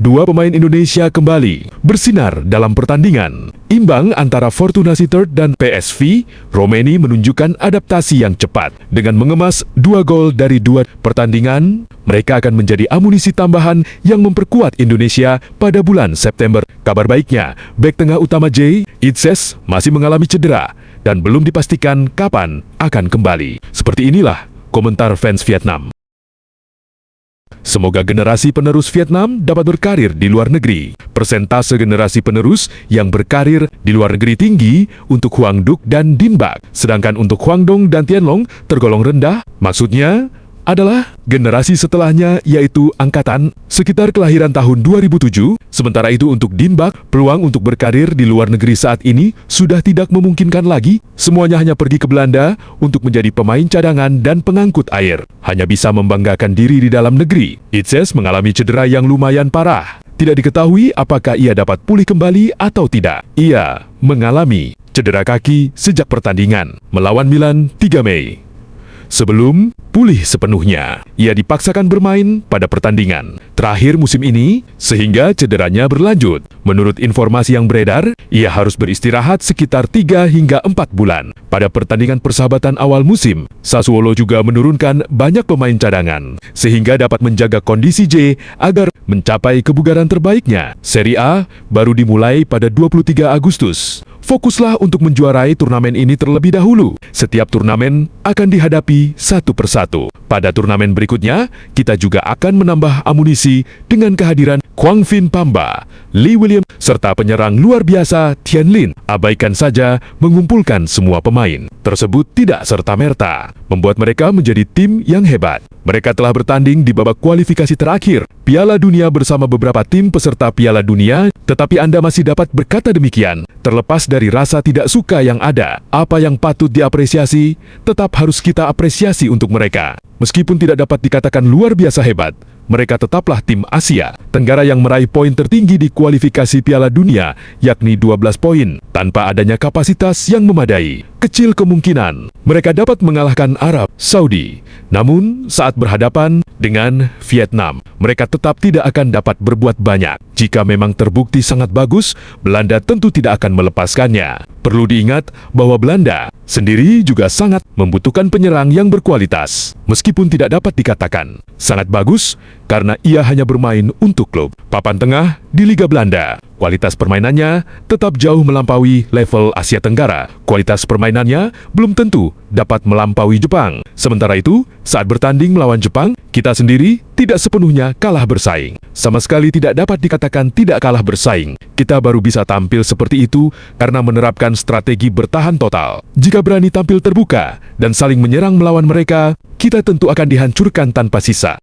Dua pemain Indonesia kembali bersinar dalam pertandingan. Imbang antara Fortuna Sittard dan PSV, Romeni menunjukkan adaptasi yang cepat. Dengan mengemas 2 gol dari 2 pertandingan, mereka akan menjadi amunisi tambahan yang memperkuat Indonesia pada bulan September. Kabar baiknya, bek tengah utama J, Itses, masih mengalami cedera dan belum dipastikan kapan akan kembali. Seperti inilah komentar fans Vietnam. Semoga generasi penerus Vietnam dapat berkarir di luar negeri. Persentase generasi penerus yang berkarir di luar negeri tinggi untuk Hoang Duc dan Dinh Bach. Sedangkan untuk Hoang Dong dan Tien Long tergolong rendah. Maksudnya adalah generasi setelahnya, yaitu angkatan sekitar kelahiran tahun 2007. Sementara itu untuk Dinh Bach, peluang untuk berkarir di luar negeri saat ini sudah tidak memungkinkan lagi. Semuanya hanya pergi ke Belanda untuk menjadi pemain cadangan dan pengangkut air. Hanya bisa membanggakan diri di dalam negeri. Itses mengalami cedera yang lumayan parah. Tidak diketahui apakah ia dapat pulih kembali atau tidak. Ia mengalami cedera kaki sejak pertandingan melawan Milan 3 Mei. Sebelum pulih sepenuhnya, ia dipaksakan bermain pada pertandingan terakhir musim ini sehingga cederanya berlanjut. Menurut informasi yang beredar, ia harus beristirahat sekitar 3 hingga 4 bulan. Pada pertandingan persahabatan awal musim, Sassuolo juga menurunkan banyak pemain cadangan sehingga dapat menjaga kondisi J agar mencapai kebugaran terbaiknya. Serie A baru dimulai pada 23 Agustus. Fokuslah untuk menjuarai turnamen ini terlebih dahulu. Setiap turnamen akan dihadapi satu persatu. Pada turnamen berikutnya, kita juga akan menambah amunisi dengan kehadiran Quang Vinh Pamba, Lee Williams, serta penyerang luar biasa Tien Lin. Abaikan saja mengumpulkan semua pemain tersebut tidak serta-merta membuat mereka menjadi tim yang hebat. Mereka telah bertanding di babak kualifikasi terakhir Piala Dunia bersama beberapa tim peserta Piala Dunia, tetapi Anda masih dapat berkata demikian. Terlepas dari rasa tidak suka yang ada, apa yang patut diapresiasi tetap harus kita apresiasi untuk mereka. Meskipun tidak dapat dikatakan luar biasa hebat, mereka tetaplah tim Asia Tenggara yang meraih poin tertinggi di kualifikasi Piala Dunia, yakni 12 poin. Tanpa adanya kapasitas yang memadai, kecil kemungkinan mereka dapat mengalahkan Arab Saudi. Namun, saat berhadapan dengan Vietnam, mereka tetap tidak akan dapat berbuat banyak. Jika memang terbukti sangat bagus, Belanda tentu tidak akan melepaskannya. Perlu diingat bahwa Belanda sendiri juga sangat membutuhkan penyerang yang berkualitas. Meskipun tidak dapat dikatakan sangat bagus, karena ia hanya bermain untuk klub papan tengah di Liga Belanda. Kualitas permainannya tetap jauh melampaui level Asia Tenggara. Kualitas permainannya belum tentu dapat melampaui Jepang. Sementara itu, saat bertanding melawan Jepang, kita sendiri tidak sepenuhnya kalah bersaing. Sama sekali tidak dapat dikatakan tidak kalah bersaing. Kita baru bisa tampil seperti itu karena menerapkan strategi bertahan total. Jika berani tampil terbuka dan saling menyerang melawan mereka, kita tentu akan dihancurkan tanpa sisa.